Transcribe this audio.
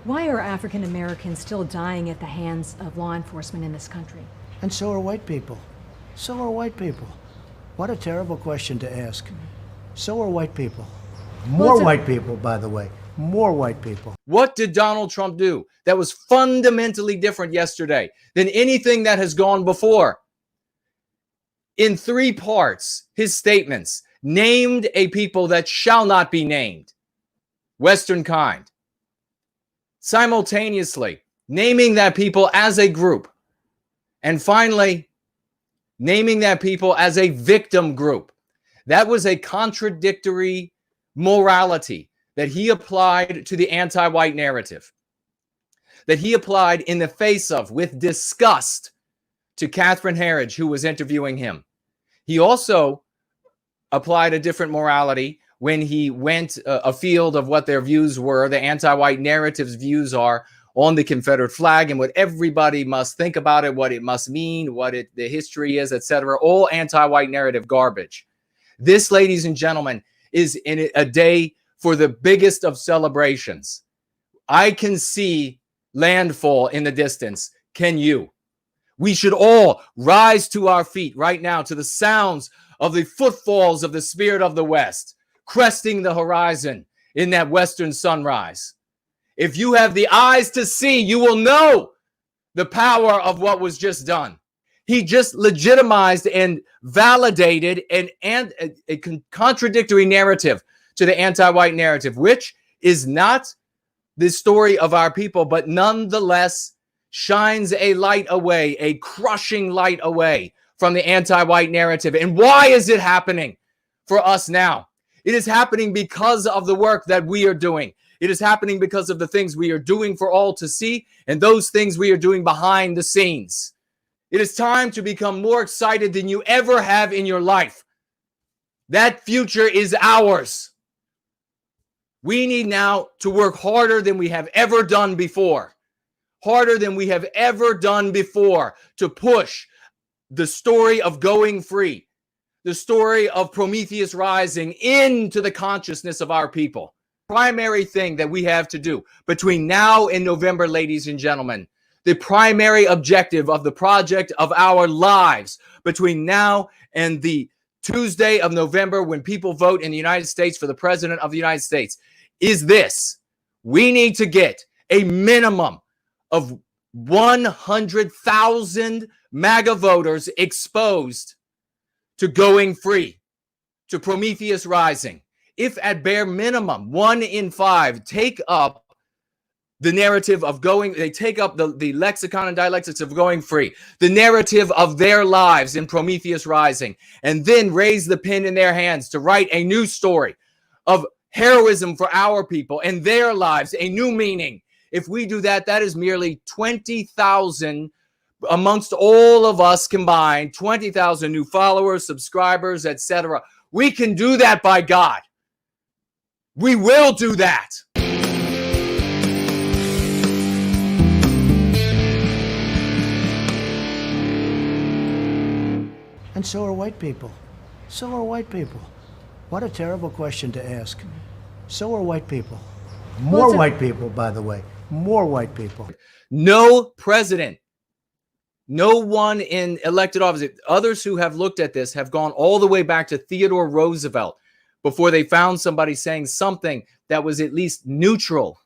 Why are African Americans still dying at the hands of law enforcement in this country? And so are white people. So are white people. What a terrible question to ask. So are white people. More white people, by the way. More white people. What did Donald Trump do that was fundamentally different yesterday than anything that has gone before? In 3 parts, his statements named a people that shall not be named, Western kind. Simultaneously, naming that people as a group. And finally, naming that people as a victim group. That was a contradictory morality that he applied to the anti-white narrative, that he applied in the face of, with disgust, to Catherine Herridge, who was interviewing him. He also applied a different morality when he went afield of what their views were, the anti-white narrative's views are on the Confederate flag and what everybody must think about it, what it must mean, the history is, etc. All anti-white narrative garbage. This, ladies and gentlemen, is in a day for the biggest of celebrations. I can see landfall in the distance. Can you? We should all rise to our feet right now to the sounds of the footfalls of the Spirit of the West, cresting the horizon in that western sunrise. If you have the eyes to see, you will know the power of what was just done. He just legitimized and validated a contradictory narrative to the anti-white narrative, which is not the story of our people, but nonetheless shines a light away, a crushing light away from the anti-white narrative. And why is it happening for us now? It is happening because of the work that we are doing. It is happening because of the things we are doing for all to see and those things we are doing behind the scenes. It is time to become more excited than you ever have in your life. That future is ours. We need now to work harder than we have ever done before. Harder than we have ever done before to push the story of going free, the story of Prometheus rising into the consciousness of our people. Primary thing that we have to do between now and November, ladies and gentlemen, the primary objective of the project of our lives between now and the Tuesday of November when people vote in the United States for the president of the United States is this. We need to get a minimum of 100,000 MAGA voters exposed to going free, to Prometheus rising. If at bare minimum, 1 in 5 take up the narrative of going, they take up the lexicon and dialectics of going free, the narrative of their lives in Prometheus rising, and then raise the pen in their hands to write a new story of heroism for our people and their lives, a new meaning. If we do that, that is merely 20,000 amongst all of us combined, 20,000 new followers, subscribers, etc. We can do that, by God. We will do that. And so are white people. So are white people. What a terrible question to ask. So are white people. More white people, by the way. More white people. No president, no one in elected office, others who have looked at this have gone all the way back to Theodore Roosevelt before they found somebody saying something that was at least neutral